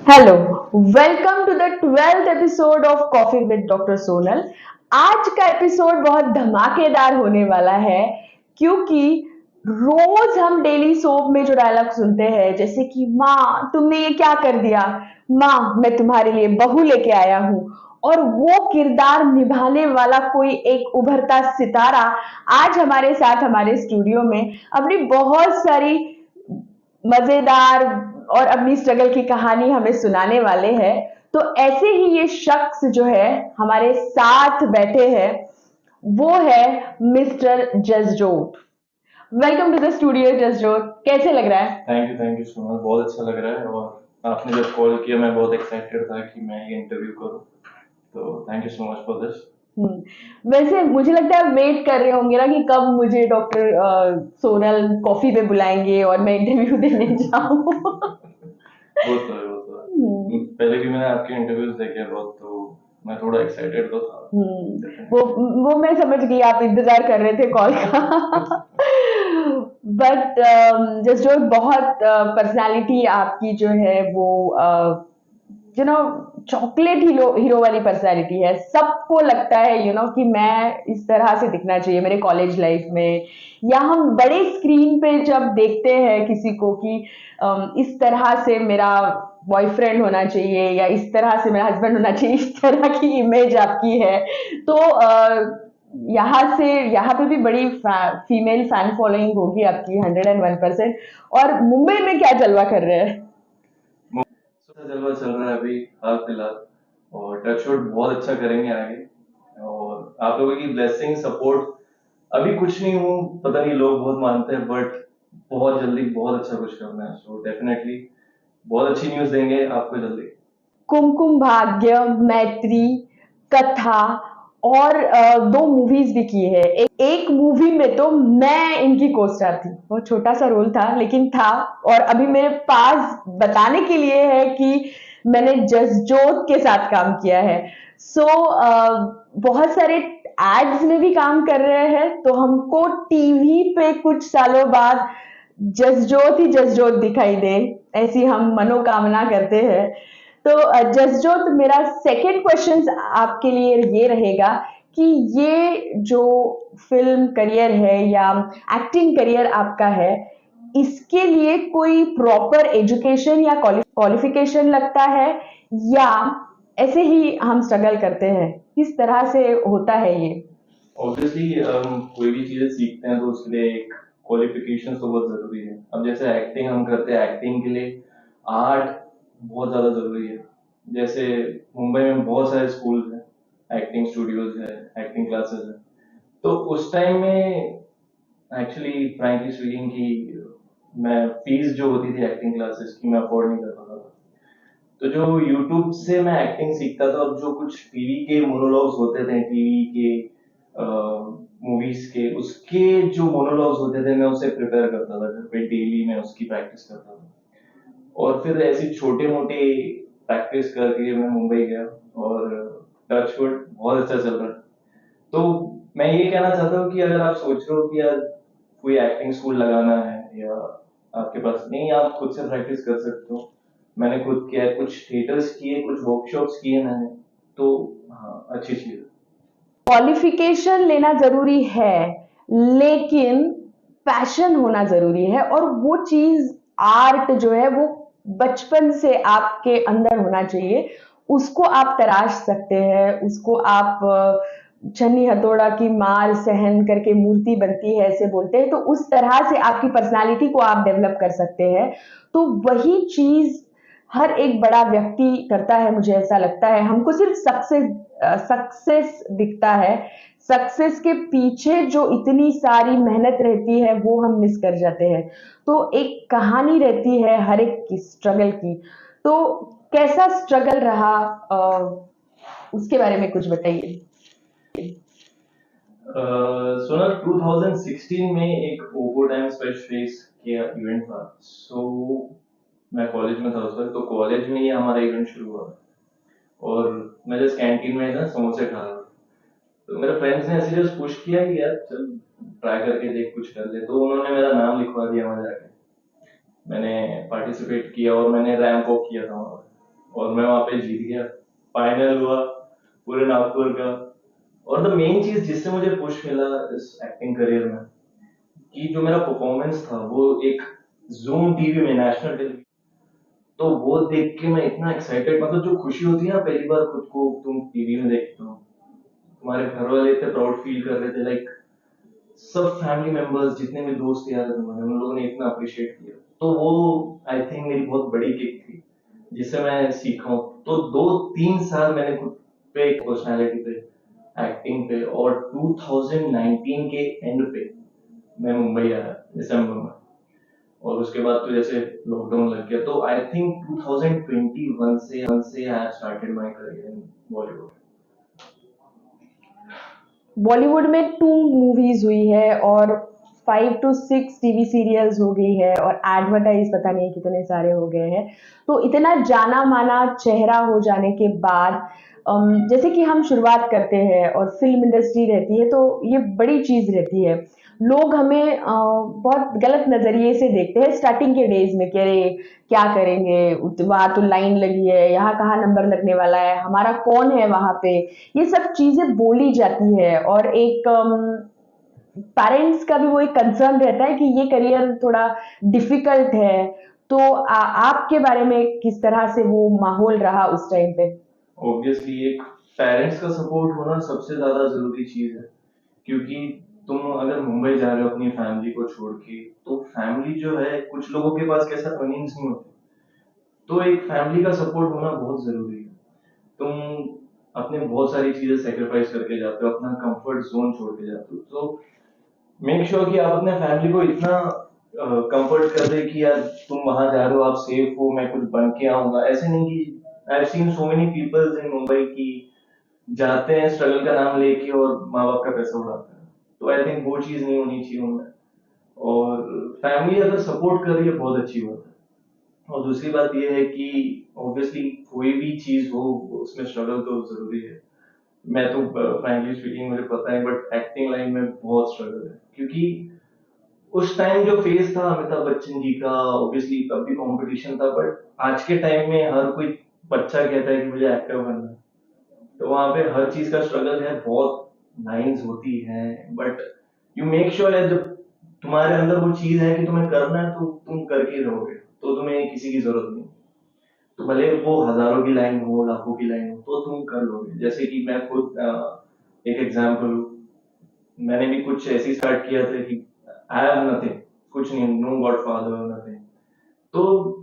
Hello, welcome to the 12th episode of coffee with doctor Sonal. आज का episode बहुत धमाकेदार होने वाला है क्योंकि रोज हम डेली सोप में जो डायलॉग सुनते हैं जैसे कि माँ तुमने ये क्या कर दिया, माँ मैं तुम्हारे लिए बहू लेके आया हूँ, और वो किरदार निभाने वाला कोई एक उभरता सितारा आज हमारे साथ हमारे स्टूडियो में अपनी बहुत सारी मजेदार और अपनी स्ट्रगल की कहानी हमें सुनाने वाले हैं। तो ऐसे ही ये शख्स जो है हमारे साथ बैठे हैं, वो है mister Jasjot. Welcome to the studio Jasjot, कैसे लग रहा है? Thank you so much. बहुत अच्छा लग रहा है और आपने जब कॉल किया मैं बहुत एक्साइटेड था कि मैं ये इंटरव्यू करूं। तो thank you so much for this. वैसे मुझे लगता है आप वेट कर रहे होंगे ना कि कब मुझे डॉक्टर सोनल कॉफी पे बुलाएंगे और मैं इंटरव्यू देने जाऊं। वो तो है। पहले भी मैंने आपके इंटरव्यूज देखे बहुत, तो मैं थोड़ा एक्साइटेड तो था। वो डेफिनेटली। वो मैं समझ गई, आप इंतजार कर रहे थे कॉल का। बट जस्ट जो बहुत पर्सनालिटी आपकी जो है वो you know chocolate hero hero वाली पर्सनालिटी है। सबको लगता है कि मैं इस तरह से दिखना चाहिए मेरे कॉलेज लाइफ में, या हम बड़े स्क्रीन पे जब देखते हैं किसी को कि इस तरह से मेरा बॉयफ्रेंड होना चाहिए या इस तरह से मेरा हस्बैंड होना चाहिए, इस तरह की इमेज आपकी है। तो यहाँ पे भी बड़ी फीमेल फैन फॉलोइंग होगी आपकी 101%। और मुंबई में क्या जलवा कर रहे हैं? अच्छा जलवा चल रहा है अभी हाल फिलहाल, और टचवुड बहुत अच्छा करेंगे आगे। और आप लोगों की ब्लेसिंग सपोर्ट, अभी कुछ नहीं हूँ, पता नहीं लोग बहुत मानते हैं, बट बहुत जल्दी बहुत अच्छा कुछ करना है। सो डेफिनेटली बहुत अच्छी न्यूज़ देंगे आपको जल्दी। कुमकुम भाग्य, मैत्री, कथा और दो मूवीज भी की है। एक मूवी में तो मैं इनकी को स्टार थी, बहुत छोटा सा रोल था लेकिन था। और अभी मेरे पास बताने के लिए है कि मैंने जसजोत के साथ काम किया है। सो बहुत सारे एड्स में भी काम कर रहे हैं, तो हमको टीवी पे कुछ सालों बाद जसजोत ही जसजोत दिखाई दे, ऐसी हम मनोकामना करते हैं। तो जसजोत, मेरा सेकंड क्वेश्चन आपके लिए ये रहेगा कि ये जो फिल्म करियर है या एक्टिंग करियर आपका है, इसके लिए कोई प्रॉपर एजुकेशन या क्वालिफिकेशन लगता है, या ऐसे ही हम स्ट्रगल करते हैं? किस तरह से होता है ये? ऑब्वियसली कोई भी चीजें सीखते हैं तो उसके लिए एक क्वालिफिकेशन तो बहुत जरूरी है। अब जैसे एक्टिंग हम करते हैं, एक्टिंग के लिए आर्ट बहुत ज्यादा जरूरी है। जैसे मुंबई में बहुत सारे स्कूल्स हैं, एक्टिंग स्टूडियोज है, एक्टिंग क्लासेस है। तो उस टाइम में एक्चुअली फ्रैंकली स्पीकिंग की मैं फीस जो होती थी एक्टिंग क्लासेस की मैं अफोर्ड नहीं कर पाता था। तो जो यूट्यूब से मैं एक्टिंग सीखता था, और जो कुछ टीवी के मोनोलॉग्स होते थे, टीवी के मूवीज के उसके जो मोनोलॉग्स होते थे, मैं उसे प्रिपेयर करता था घर पे, डेली मैं उसकी प्रैक्टिस करता था। और फिर ऐसी छोटे मोटे प्रैक्टिस करके मैं मुंबई गया, और टचवुड बहुत अच्छा चल रहा है। तो मैं ये कहना चाहता हूँ कि अगर आप सोच रहे हो कि यार कोई एक्टिंग स्कूल लगाना है, या आपके पास नहीं, आप खुद से प्रैक्टिस कर सकते हो। मैंने खुद किया है, कुछ थिएटर्स किए, कुछ वर्कशॉप्स किए मैंने। तो हाँ, अच्छी चीज है। क्वालिफिकेशन लेना जरूरी है, लेकिन पैशन होना जरूरी है, और वो चीज आर्ट जो है वो बचपन से आपके अंदर होना चाहिए। उसको आप तराश सकते हैं, उसको आप छन्नी हथौड़ा की मार सहन करके मूर्ति बनती है ऐसे बोलते हैं, तो उस तरह से आपकी पर्सनालिटी को आप डेवलप कर सकते हैं। तो वही चीज हर एक बड़ा व्यक्ति करता है, मुझे ऐसा लगता है। हमको सिर्फ सक्सेस दिखता है, सक्सेस के पीछे जो इतनी सारी मेहनत रहती है वो हम मिस कर जाते हैं। तो एक कहानी रहती है हर एक की स्ट्रगल की। तो कैसा स्ट्रगल रहा, उसके बारे में कुछ बताइए। सोनल 2016 में एक ओवो टाइम स्पेश फेस किया इवेंट था। सो मैं कॉलेज में था उस वक्त, तो कॉलेज में ही हमारा इवेंट शुरू हुआ। और मैं जस्ट कैंटीन में ना समोसे खा रहा था, तो मेरे फ्रेंड्स ने ऐसे जस्ट पुश किया कि यार चल ट्राई करके देख, कुछ कर ले। तो उन्होंने मेरा नाम लिखवा दिया वहां जाके। मैंने पार्टिसिपेट किया और मैंने रैंप वॉक किया था वहां पर। और मैं वहाँ पे जीत गया, फाइनल हुआ पूरे नागपुर का। और द मेन चीज जिससे मुझे पुश मिला इस एक्टिंग करियर में, कि जो मेरा परफॉर्मेंस था वो एक जूम टीवी में, नेशनल टेलीविजन, तो वो देख के मैं इतना एक्साइटेड, मतलब जो खुशी होती है ना पहली बार खुद को तुम टीवी में देखते हो, तुम्हारे घर वाले इतने प्राउड फील कर रहे थे, लाइक सब फैमिली मेंबर्स जितने भी दोस्त यार तुम्हारे, उन लोगों ने इतना अप्रिशिएट किया, तो वो आई थिंक मेरी बहुत बड़ी किक थी जिससे मैं सीखा हूँ। तो 2-3 साल मैंने खुद पे, पर्सनालिटी पे, एक्टिंग पे, और 2019 के एंड पे मैं मुंबई आया दिसंबर में। और उसके बाद तो जैसे लॉकडाउन लग गया, तो आई थिंक 2021 से I started my career in Bollywood. Bollywood में 2 मूवीज हुई है और 5 to 6 टीवी सीरियल्स हो गई है और एडवर्टाइज पता नहीं कितने सारे हो गए हैं। तो इतना जाना माना चेहरा हो जाने के बाद जैसे कि हम शुरुआत करते हैं और फिल्म इंडस्ट्री रहती है तो ये बड़ी चीज रहती है। लोग हमें बहुत गलत नजरिए से देखते हैं स्टार्टिंग के डेज में कि अरे क्या करेंगे, वहां तो लाइन लगी है, यहाँ कहाँ नंबर लगने वाला है, हमारा कौन है वहां पे। ये सब चीजें बोली जाती है और एक पेरेंट्स का भी वो एक कंसर्न रहता है कि ये करियर थोड़ा डिफिकल्ट है। तो आपके बारे में किस तरह से वो माहौल रहा उस टाइम पे? ऑब्वियसली एक पेरेंट्स का सपोर्ट होना सबसे ज्यादा जरूरी चीज है, क्योंकि तुम अगर मुंबई जा रहे हो अपनी फैमिली को छोड़ के, तो फैमिली जो है, कुछ लोगों के पास कैसा अर्निंग्स नहीं होती, तो एक फैमिली का सपोर्ट होना बहुत जरूरी है। तुम अपने बहुत सारी चीजें सेक्रीफाइस करके जाते हो, अपना कंफर्ट जोन छोड़ के जाते हो, तो मेक श्योर कि आप अपने फैमिली को इतना कंफर्ट कर दे कि यार तुम वहां जा रहे हो, आप सेफ हो, मैं कुछ बन के आऊंगा। ऐसे नहीं कि I have seen so many peoples in Mumbai की जाते हैं स्ट्रगल का नाम लेके और माँ बाप का पैसा उड़ाते हैं, तो आई थिंक वो चीज नहीं होनी चाहिए उनमें। और फैमिली अगर सपोर्ट कर रही है बहुत अच्छी बात है। और दूसरी बात ये है कि ऑब्वियसली कोई भी चीज हो उसमें स्ट्रगल तो जरूरी है। मैं तो फ्रैंकली स्पीकिंग मुझे पता है, बट एक्टिंग लाइन में बहुत स्ट्रगल है, क्योंकि उस टाइम जो फेज था अमिताभ बच्चन जी का, ऑब्वियसली तब भी कंपटीशन था, बट आज के टाइम में हर कोई बच्चा कहता है कि मुझे एक्टर बनना है, तो वहां पे हर चीज का स्ट्रगल है, बहुत लाइंस होती हैं, बट यू मेक श्योर है जब तुम्हारे अंदर वो चीज है कि तुम्हें करना है तो तुम करके ही रहोगे, तो तुम्हें किसी की जरूरत नहीं। तो भले वो हजारों की लाइन हो, लाखों की लाइन हो, तो तुम कर लोगे। जैसे कि मैं खुद एक एग्जाम्पल हूँ, मैंने भी कुछ ऐसी स्टार्ट किया था कि आई हैव नथिंग, कुछ नहीं, नो गॉडफादर, नथिंग। तो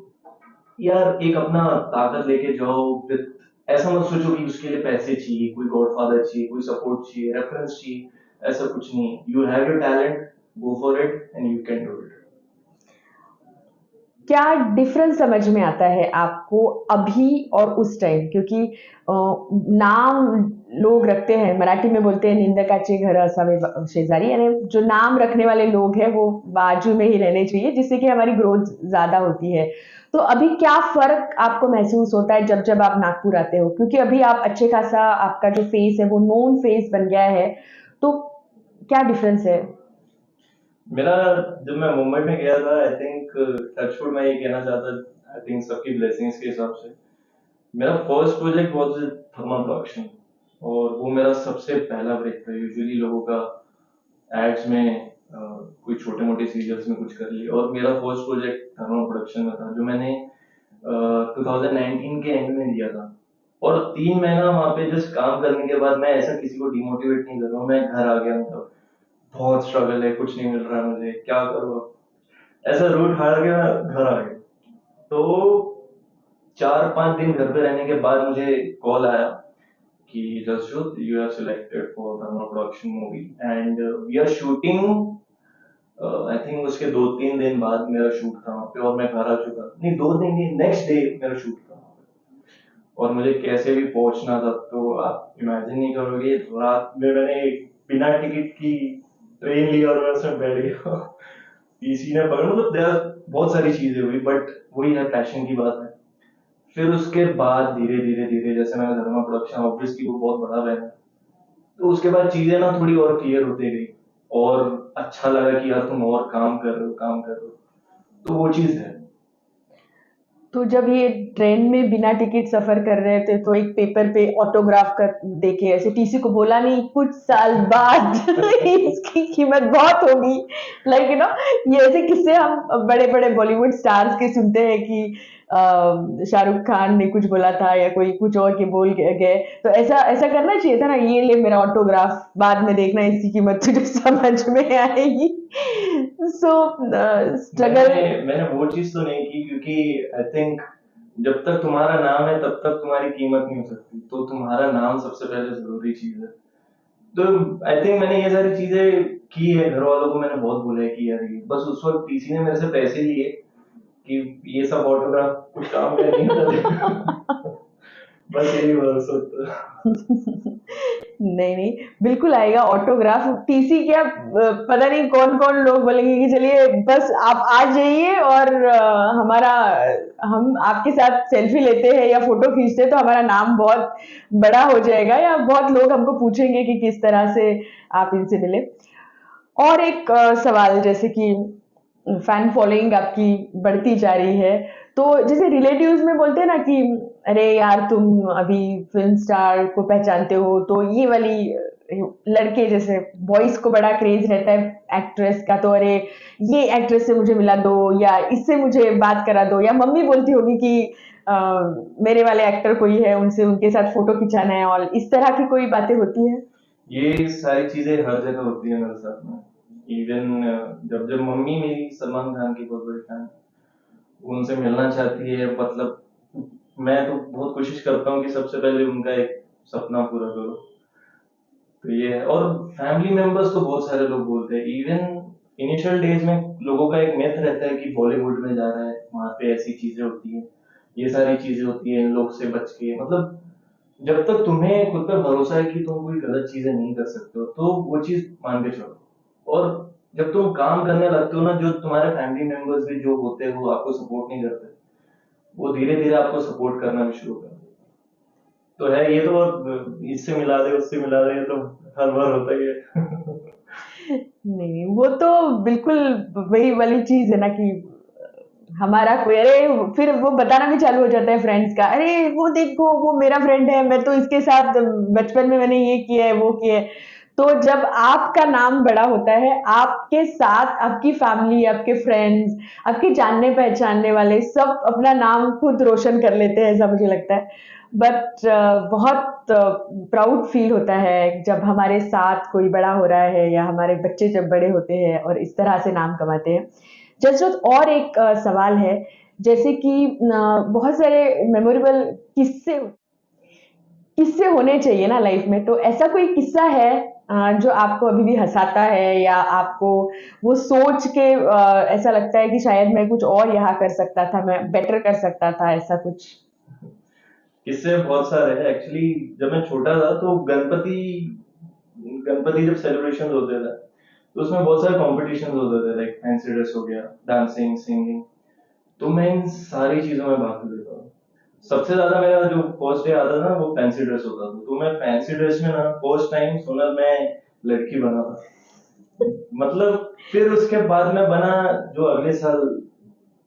यार एक अपना ताकत लेके जाओ विद, ऐसा मत सोचो कि उसके लिए पैसे चाहिए, कोई गॉडफादर चाहिए, कोई सपोर्ट चाहिए, रेफरेंस चाहिए, ऐसा कुछ नहीं। You have your talent, go for it and you can do it. क्या डिफरेंस समझ में आता है आपको अभी और उस टाइम? क्योंकि नाम लोग रखते हैं, मराठी में बोलते हैं निंदकाचे घर असावे शेजारी, यानी जो नाम रखने वाले लोग हैं वो बाजू में ही रहने चाहिए जिससे कि हमारी ग्रोथ ज्यादा होती है। तो अभी क्या फर्क आपको महसूस होता है जब जब आप नागपुर आते हो, क्योंकि अभी आप अच्छे खासा आपका जो फेस है वो नोन फेस बन गया है, तो क्या डिफरेंस है? मेरा, जब मैं मुंबई में गया था, आई थिंक टचवुड मैं ये कहना चाहता, आई थिंक सबकी ब्लेसिंग्स के हिसाब से मेरा फर्स्ट प्रोजेक्ट वाज थर्मा प्रोडक्शन, और वो मेरा सबसे पहला ब्रेक था। यूजुअली लोगों का एड्स में कोई छोटे मोटे सीरियल्स में कुछ कर लिया, और मेरा फर्स्ट प्रोजेक्ट थर्मा प्रोडक्शन में था, जो मैंने 2019 के एंड में दिया था। और 3 महीना वहां पे जस्ट काम करने के बाद मैं ऐसा किसी को डिमोटिवेट नहीं कर रहा हूँ, मैं घर आ गया, मतलब बहुत स्ट्रगल है, कुछ नहीं मिल रहा है मुझे, क्या करूँ अब? ऐसा रूट हार के मैं घर आ गया। तो 4-5 दिन घर पे रहने के बाद मुझे कॉल आया कि Jasjot, you are selected for the production movie and we are shooting. I think उसके 2-3 दिन बाद मेरा शूट था वहाँ पे, और मैं घर आ चुका, नहीं 2 दिन नहीं, नेक्स्ट डे मेरा शूट था वहाँ पे। और मुझे कैसे भी पहुंचना था, तो आप इमेजिन नहीं करोगे, रात में मैंने बिना टिकट की ट्रेन लिया और मैं उसमें बैठ गया। पीसी ने पकड़, मतलब बहुत सारी चीजें हुई, बट वही है, पैशन की बात है। फिर उसके बाद धीरे धीरे धीरे, जैसे मैंने धर्मा प्रोडक्शन, ऑब्वियसली वो बहुत बड़ा बैनर, तो उसके बाद चीजें ना थोड़ी और क्लियर होती गई, और अच्छा लगा कि यार तुम और काम कर रहे हो, काम कर रहे हो, तो वो चीज है। तो जब ये ट्रेन में बिना टिकट सफर कर रहे थे तो एक पेपर पे ऑटोग्राफ कर देके ऐसे टीसी को बोला नहीं कुछ साल बाद इसकी कीमत बहुत होगी, लाइक यू नो, ये ऐसे किस्से हम बड़े बड़े बॉलीवुड स्टार्स के सुनते हैं कि शाहरुख खान ने कुछ बोला था या कोई कुछ और के बोल गए, तो ऐसा ऐसा करना चाहिए था ना, ये ले मेरा ऑटोग्राफ, बाद में देखना इसकी कीमत तुझे समझ में आएगी। सो स्ट्रगल। मैंने मैंने वो चीज तो नहीं की, क्योंकि आई थिंक जब तक तुम्हारा नाम है तब तक तुम्हारी कीमत नहीं हो सकती, तो तुम्हारा नाम सबसे पहले जरूरी चीज है। तो आई थिंक मैंने ये सारी चीजें की है, घर वालों को मैंने बहुत बोला है कि यार ये बस उस वक्त टीसी ने मेरे से पैसे लिए कि ये सब ऑटोग्राफ कुछ काम का नहीं होता। बस यही बोल सकता। नहीं नहीं, बिल्कुल आएगा ऑटोग्राफ, टीसी क्या, पता नहीं कौन कौन लोग बोलेंगे कि चलिए बस आप आ जाइए और हमारा, हम आपके साथ सेल्फी लेते हैं या फोटो खींचते हैं तो हमारा नाम बहुत बड़ा हो जाएगा, या बहुत लोग हमको पूछेंगे कि किस तरह से आप इनसे मिले। और एक सवाल, जैसे कि फैन फॉलोइंग आपकी बढ़ती जा रही है, तो जैसे रिलेटिव्स में बोलते हैं ना कि अरे यार तुम अभी फिल्म स्टार को पहचानते हो, तो ये वाली लड़के जैसे बॉयज को बड़ा क्रेज रहता है एक्ट्रेस का, तो अरे ये एक्ट्रेस से मुझे मिला दो या इससे मुझे बात करा दो, या मम्मी बोलती होगी कि अ, मेरे वाले एक्टर कोई है उनसे उनके साथ फोटो खिंचाना है, और इस तरह की कोई बातें होती है? ये सारी चीजें हर जगह होती है मेरे साथ में। इवन जब जब मम्मी मेरी सलमान खान की बहुत बड़ी फैन, उनसे मिलना चाहती है, मतलब मैं तो बहुत कोशिश करता हूँ कि सबसे पहले उनका एक सपना पूरा करो। तो ये है। और फैमिली मेंबर्स तो बहुत सारे लोग बोलते हैं, इवन इनिशियल डेज में लोगों का एक मिथ रहता है कि बॉलीवुड में जा रहा है, वहां पे ऐसी चीजें होती है, ये सारी चीजें होती है, इन लोग से बच के, मतलब जब तक तुम्हें खुद पर भरोसा है कि तुम कोई गलत चीजें नहीं कर सकते हो तो वो चीज मान के चलो। और जब तुम काम करने लगते हो ना, जो तुम्हारे फैमिली मेंबर्स भी जो होते हैं वो आपको सपोर्ट नहीं करते, वो धीरे धीरे आपको सपोर्ट करना भी शुरू कर देते हैं। तो है ये तो, और इससे मिला दे उससे मिला दे, ये तो हर बार होता ही है। नहीं, वो तो बिल्कुल वही वाली चीज़ है ना कि हमारा कोई, अरे फिर वो बताना भी चालू हो जाता है फ्रेंड्स का, अरे वो देखो वो मेरा फ्रेंड है, मैं तो इसके साथ बचपन में मैंने ये किया है वो किया है। तो जब आपका नाम बड़ा होता है, आपके साथ आपकी फैमिली, आपके फ्रेंड्स, आपके जानने पहचानने वाले सब अपना नाम खुद रोशन कर लेते हैं, ऐसा मुझे लगता है। बट बहुत प्राउड फील होता है जब हमारे साथ कोई बड़ा हो रहा है या हमारे बच्चे जब बड़े होते हैं और इस तरह से नाम कमाते हैं। जसरत, और एक सवाल है, जैसे कि बहुत सारे मेमोरेबल किस्से किस्से होने चाहिए ना लाइफ में, तो ऐसा कोई किस्सा है जो आपको अभी भी हंसाता है, या आपको वो सोच के ऐसा लगता है कि शायद मैं कुछ और यहाँ कर सकता था, मैं बेटर कर सकता था, ऐसा कुछ? इससे बहुत सारे हैं एक्चुअली। जब मैं छोटा था तो गणपति गणपति जब सेलिब्रेशन होते थे तो उसमें बहुत सारे कॉम्पिटिशन होते थे, लाइक फैंसी ड्रेस हो गया, डांसिंग, सिंगिंग। तो मैं इन सारी चीजों में भाग लेता हूँ। सबसे ज्यादा मेरा जो फर्स्ट डे आता था वो फैंसी ड्रेस होता था, तो मैं फैंसी ड्रेस में ना फर्स्ट टाइम सुना मैं लड़की बना था। मतलब फिर उसके बाद में बना, जो अगले साल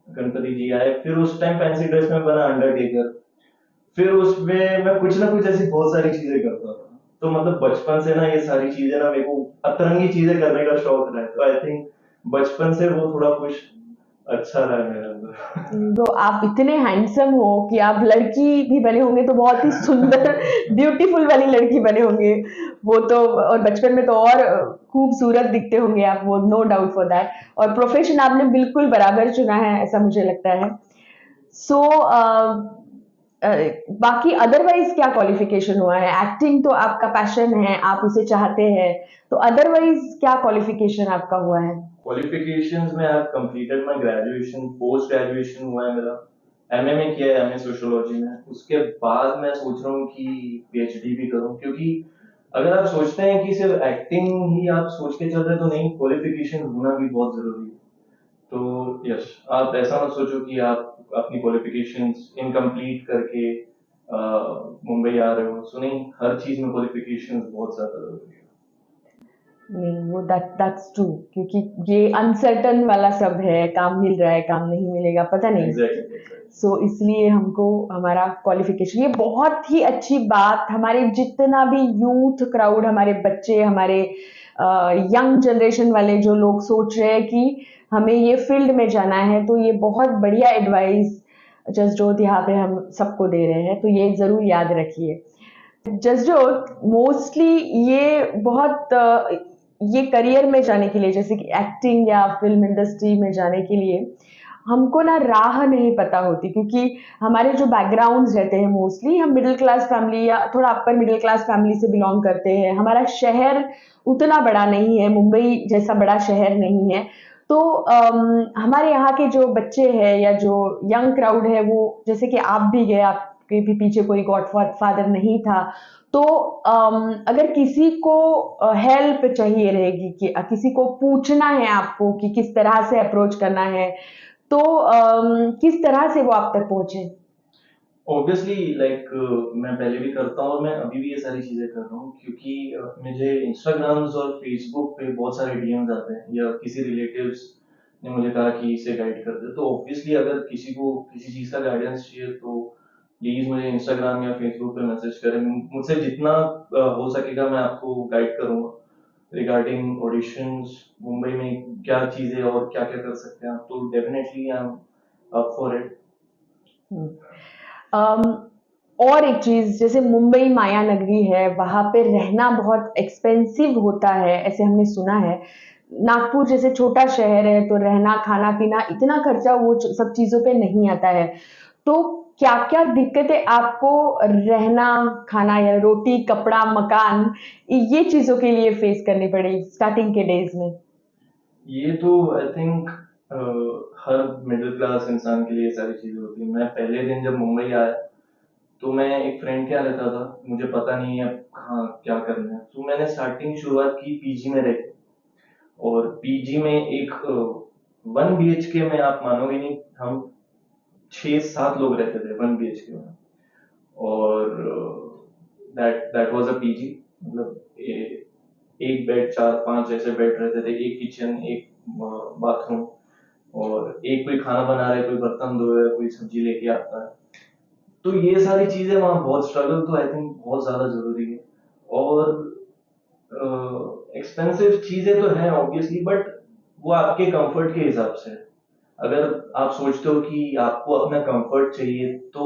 गणपति जी आए, फिर उस टाइम फैंसी ड्रेस में बना अंडरटेकर। फिर उसमें मैं कुछ ना कुछ ऐसी बहुत सारी चीजें करता था। तो मतलब बचपन से ना ये सारी चीजें ना मेरे को अतरंगी चीजें करने का शौक रहा है, तो आई थिंक बचपन से वो थोड़ा कुछ अच्छा रहा है मेरे अंदर। तो आप इतने हैंडसम हो कि आप लड़की भी बने होंगे तो बहुत ही सुंदर ब्यूटीफुल वाली लड़की बने होंगे वो तो, और बचपन में तो और खूबसूरत दिखते होंगे आप, वो नो डाउट फॉर दैट। और प्रोफेशन आपने बिल्कुल बराबर चुना है, ऐसा मुझे लगता है। सो बाकी अदरवाइज क्या क्वालिफिकेशन हुआ है? एक्टिंग तो आपका पैशन है, आप उसे चाहते हैं, तो अदरवाइज क्या क्वालिफिकेशन आपका हुआ है? क्वालिफिकेशंस में I have completed my graduation, post graduation हुआ है मेरा, एमए में किया है, एमए सोशियोलॉजी में। उसके बाद मैं सोच रहा हूँ कि पीएचडी भी करूँ, क्योंकि अगर आप सोचते हैं कि सिर्फ एक्टिंग ही आप सोच के चल रहे हैं तो नहीं, क्वालिफिकेशन होना भी बहुत जरूरी है। तो यस, आप ऐसा मत सोचो कि आप अपनी क्वालिफिकेशंस इनकम्प्लीट करके मुंबई आ रहे हो, सो नहीं, हर चीज में क्वालिफिकेशंस बहुत ज्यादा जरूरी है। नहीं, वो दैट्स ट्रू, क्योंकि ये अनसर्टन वाला सब है, काम मिल रहा है, काम नहीं मिलेगा, पता नहीं। Exactly exactly. सो इसलिए हमको हमारा क्वालिफिकेशन, ये बहुत ही अच्छी बात, हमारे जितना भी यूथ क्राउड, हमारे बच्चे, हमारे यंग जनरेशन वाले जो लोग सोच रहे हैं कि हमें ये फील्ड में जाना है, तो ये बहुत बढ़िया एडवाइस जसजोत यहाँ पे हम सबको दे रहे हैं, तो ये ज़रूर याद रखिए। जसजोत, मोस्टली ये बहुत ये करियर में जाने के लिए, जैसे कि एक्टिंग या फिल्म इंडस्ट्री में जाने के लिए, हमको ना राह नहीं पता होती, क्योंकि हमारे जो बैकग्राउंड्स रहते हैं, मोस्टली हम मिडिल क्लास फैमिली या थोड़ा अपर मिडिल क्लास फैमिली से बिलोंग करते हैं, हमारा शहर उतना बड़ा नहीं है, मुंबई जैसा बड़ा शहर नहीं है। तो हमारे यहाँ के जो बच्चे हैं या जो यंग क्राउड है, वो जैसे कि आप भी गए, आपके भी पीछे कोई गॉड फादर नहीं था, तो अगर किसी को हेल्प चाहिए रहेगी, कि किसी को पूछना है आपको कि किस तरह से अप्रोच करना है, तो किस तरह से वो आप तक पहुंचे? ऑब्वियसली लाइक मैं पहले भी करता हूँ और मैं अभी भी ये सारी चीजें कर रहा हूँ, क्योंकि मुझे इंस्टाग्राम्स और फेसबुक पे बहुत सारे डीएम्स आते हैं, या किसी रिलेटिव्स ने मुझे कहा कि इसे गाइड कर दे, तो ऑब्वियसली अगर किसी को किसी चीज का गाइडेंस चाहिए तो प्लीज मुझे इंस्टाग्राम या फेसबुक पे मैसेज करें। मुझसे जितना हो सकेगा मैं आपको गाइड करूंगा रिगार्डिंग ऑडिशंस, मुंबई में क्या चीजें और क्या क्या कर सकते हैं आप, तो definitely I am up for it. Hmm. Um, और एक चीज, जैसे मुंबई माया नगरी है, वहां पे रहना बहुत एक्सपेंसिव होता है, ऐसे हमने सुना है। नागपुर जैसे छोटा शहर है, तो रहना खाना पीना इतना खर्चा वो सब चीजों पे नहीं आता है। तो क्या क्या दिक्कतें आपको रहना, खाना या रोटी कपड़ा मकान, ये चीजों के लिए फेस करनी पड़ी स्टार्टिंग के डेज में? ये तो I think her middle class इंसान के लिए ये सारी चीजें होती है। मैं पहले दिन जब मुंबई आया तो मैं एक फ्रेंड के यहाँ रहता था, मुझे पता नहीं है कहाँ क्या करना है, तो मैंने स्टार्टिंग शुरुआत की पीजी में रह के। और पीजी में एक 1 BHK में, आप मानोगे नहीं, हम 6-7 लोग रहते थे 1 BHK में। और that that was a PG, मतलब एक बेड, 4-5 ऐसे बेड रहते थे, एक किचन, एक बाथरूम, और एक कोई खाना बना रहा है, कोई बर्तन धो रहा है, कोई सब्जी लेके आता है। तो ये सारी चीजें वहाँ बहुत स्ट्रगल तो आई थिंक बहुत ज्यादा जरूरी है। और एक्सपेंसिव चीजें तो हैं ऑब्वियसली, बट वो आपके कंफर्ट के हिसाब से है। अगर आप सोचते हो कि आपको अपना कंफर्ट चाहिए, तो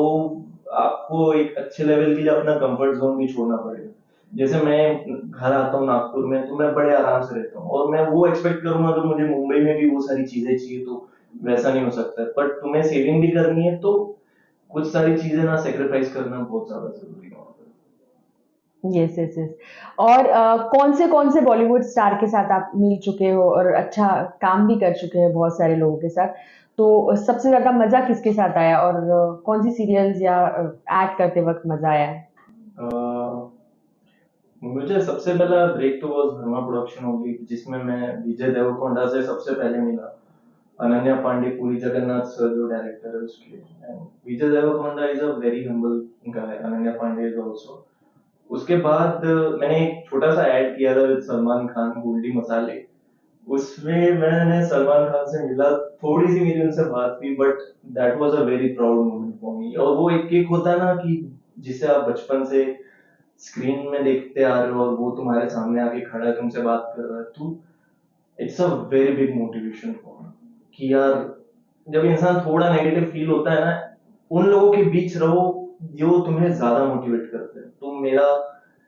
आपको एक अच्छे लेवल के लिए अपना कंफर्ट जोन भी छोड़ना पड़ेगा। जैसे मैं घर आता हूँ नागपुर में, तो मैं बड़े आराम से रहता हूँ, और मैं वो एक्सपेक्ट करूंगा अगर मुझे मुंबई में भी वो सारी चीजें चाहिए, तो वैसा नहीं हो सकता है। बट तुम्हें सेविंग भी करनी है, तो कुछ सारी चीजें ना सेक्रीफाइस करना बहुत ज्यादा जरूरी है वहाँ पर। Yes, yes, yes. और कौन से बॉलीवुड स्टार के साथ आप मिल चुके हो और अच्छा काम भी कर चुके हैं बहुत सारे लोगों के साथ, तो सबसे ज्यादा मजा किसके साथ आया, और कौन सी सीरियल्स या एक्ट करते वक्त मजा आया है? अह, मुझे सबसे पहला ब्रेक तो वो धर्मा प्रोडक्शन होगी, जिसमें मैं विजय देवरकोंडा से सबसे पहले मिला। अनन्या पांडे, पुरी जगन्नाथ सर जो डायरेक्टर है उसके, and Vijay Deverakonda is a very humble guy, Ananya Pandey is also. उसके बाद मैंने एक छोटा सा ऐड किया था विद सलमान खान, गोल्डी मसाले। उसमें मैंने सलमान खान से मिला, थोड़ी सी मेरी उनसे बात हुई, but that was a very proud moment for me. और वो एक एक होता है ना कि जिसे आप बचपन से स्क्रीन में देखते आ रहे हो, और वो तुम्हारे सामने आके खड़ा है, तुमसे बात कर रहा है, तो it's a very big motivation for me कि यार, जब इंसान थोड़ा नेगेटिव फील होता है ना, उन लोगों के बीच रहो जो तुम्हें ज्यादा मोटिवेट करते हैं। तो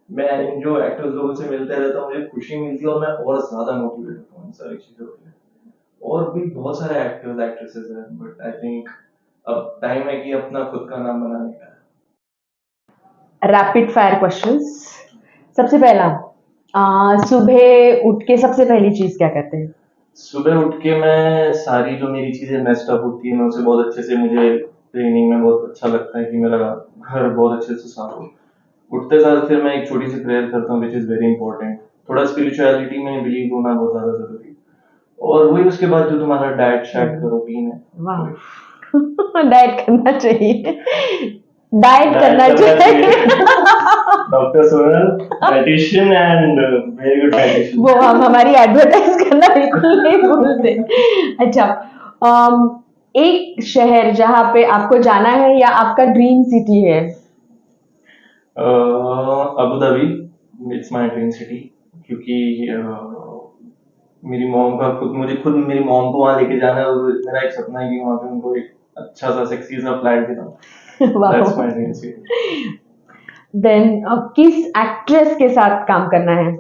मैं इन जो एक्टर्स लोगों से मिलते रहता हूँ, मुझे खुशी मिलती है, और मैं और ज्यादा मोटिवेट होता हूँ इन सारी चीजों के लिए। और भी बहुत सारे एक्टर्स एक्ट्रेसेस हैं, बट आई थिंक अब टाइम है कि अपना खुद का नाम बनाने का है। Rapid fire questions. सबसे पहला, सुबह उठ के सबसे पहली चीज क्या करते हैं? सुबह उठ के मैं सारी जो मेरी चीजें मेस्ड अप होती है, मैं उसे बहुत अच्छे से, मुझे ट्रेनिंग में बहुत अच्छा लगता है कि मेरा घर बहुत अच्छे से साफ हो। उठते साथ फिर मैं एक छोटी सी प्रेयर करता हूँ, विच इज वेरी इंपॉर्टेंट। थोड़ा स्पिरिचुअलिटी में बिलीव होना बहुत ज्यादा जरूरी है। और वही उसके बाद जो तुम्हारा डाइट शैट का रूटीन है, वाह। वही। डाइट करना चाहिए। डाइट करना डाइट करना चाहिए। चाहिए। Doctor Sonal, dietitian and very good dietitian. वो हम हमारी एडवर्टाइज करना बिल्कुल नहीं भूलते। अच्छा, एक शहर जहाँ पे आपको जाना है या आपका ड्रीम सिटी है? Abu Dhabi, it's my dream city, क्योंकि मेरी मॉम का खुद मेरी मॉम को वहाँ लेके जाना है, और मेरा एक सपना है कि वहाँ पे उनको एक अच्छा सा सेक्सी सा फ्लैट दिलाऊं। दैट्स वाह। My dream city. देन किस एक्ट्रेस के साथ काम करना है?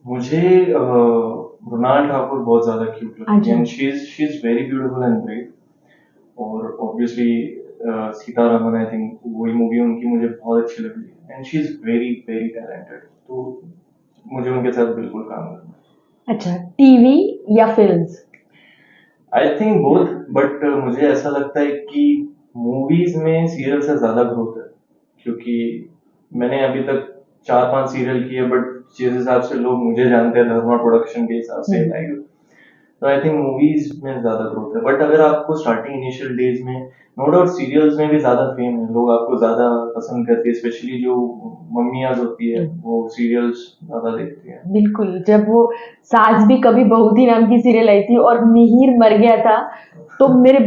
मुझे मृणाल ठाकुर बहुत ज्यादा क्यूट लगती है, अच्छा। And she is very beautiful and brave. और ऑब्वियसली सीतारमन, आई थिंक वही मूवी उनकी मुझे बहुत अच्छी लगी है, and she is very very talented, तो मुझे उनके साथ बिल्कुल काम करना है। अच्छा, टीवी या films? I think both, but मुझे ऐसा लगता है कि मूवीज में सीरियल से ज्यादा ग्रोथ है, क्योंकि मैंने अभी तक 4-5 सीरियल किए, बट जिस हिसाब से लोग मुझे जानते हैं धर्मा प्रोडक्शन के हिसाब से, हम्म। लाइक, तो आई थिंक मूवीज में ज्यादा ग्रोथ है। बट अगर आपको स्टार्टिंग इनिशियल डेज में, नो डाउट सीरियल्स में भी ज्यादा फेम है, लोग आपको ज्यादा पसंद करते हैं, स्पेशली जो मम्मियाँ होती है वो सीरियल्स ज्यादा देखती है। बिल्कुल, जब वो सास भी कभी बहू थी नाम की सीरियल आई थी और मिहिर मर गया था, तो मेरे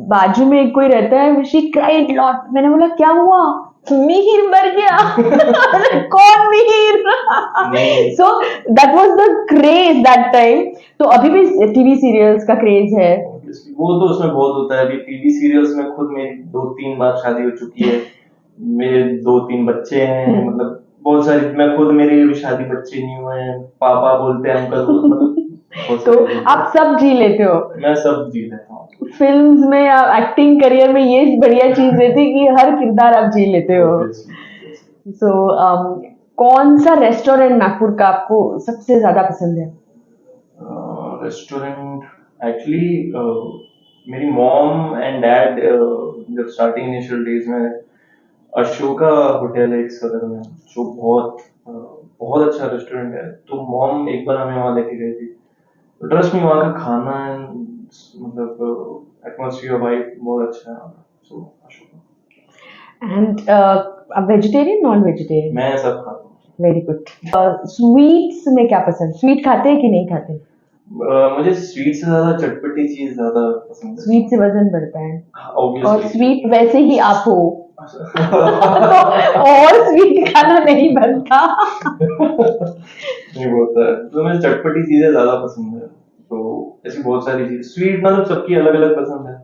बाजू में एक कोई रहता है, शी क्राइड लॉट। मैंने बोला क्या हुआ? मिहिर मर गया। कौन मिहिर? नहीं, so that was the craze that time. तो अभी भी टीवी सीरियल्स का क्रेज है। obviously, वो तो उसमें बहुत होता है। अभी टीवी सीरियल्स में खुद मेरी 2-3 बार शादी हो चुकी है, मेरे 2-3 बच्चे हैं, मतलब बहुत सारी, मैं खुद, मेरी अभी शादी, बच्चे नहीं हुए हैं, पापा बोलते हैं, अंकल, मतलब बहुत तो सारी चीजें आप सब जी लेते हो। हैं। मैं सब जी लेता हूँ। फिल्म्स में या एक्टिंग करियर में ये बढ़िया चीज रहती है कि हर किरदार आप जी लेते हो। Obviously, obviously. सो कौन सा रेस्टोरेंट नागपुर का आपको सबसे ज्यादा पसंद है? रेस्टोरेंट, एक्चुअली मेरी मॉम एंड डैड जब स्टार्टिंग इनिशियल डेज में, अशोका होटल है एक सदर में, जो बहुत अच्छा रेस्टोरेंट है, तो मॉम एक बार हमें वहाँ लेके गई थी। ट्रस्ट में वहाँ का खाना and मतलब एटमोसफियर वाइब बहुत अच्छा है, so Ashoka. And vegetarian non vegetarian? मैं सब खाता हूँ। Very good. स्वीट्स में क्या पसंद, स्वीट खाते हैं कि नहीं खाते? मुझे स्वीट से ज्यादा चटपटी चीज ज्यादा पसंद है। स्वीट से वजन बढ़ता है और ऑब्वियसली। स्वीट वैसे ही आप हो। तो और स्वीट खाना नहीं बनता। नहीं बोलता है, तो मुझे चटपटी चीजें ज्यादा पसंद है, तो ऐसी बहुत सारी चीज, स्वीट मतलब सबकी अलग अलग पसंद है,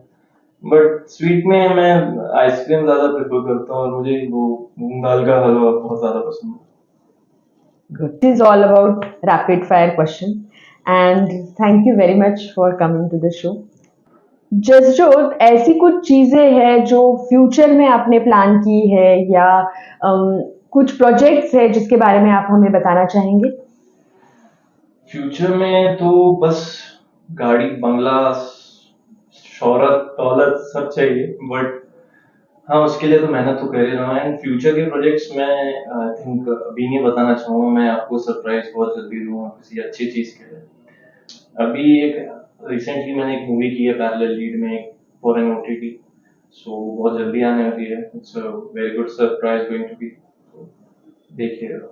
बट स्वीट में मैं आइसक्रीम ज्यादा प्रेफर करता हूँ, और मुझे वो मूंग दाल का हलवा बहुत ज्यादा पसंद है। Good. This is all about rapid fire question. And thank you very much for coming to the show. Jasjot, ऐसी कुछ चीजें हैं जो फ्यूचर में आपने प्लान की है या कुछ प्रोजेक्ट्स है जिसके बारे में आप हमें बताना चाहेंगे? फ्यूचर में तो बस गाड़ी, बंगला, शोहरत, दौलत सब चाहिए, बट हाँ, उसके लिए तो मेहनत तो कर ही रहा हूँ, एंड फ्यूचर के प्रोजेक्ट्स मैं आई थिंक अभी नहीं बताना चाहूंगा, मैं आपको सरप्राइज बहुत जल्दी दूंगा किसी अच्छी चीज के लिए। अभी एक रिसेंटली मैंने एक मूवी की है पैरेलल लीड में, फॉर एन ओटीटी, सो बहुत जल्दी आने वाली है। It's a very good surprise going to be, देखिएगा।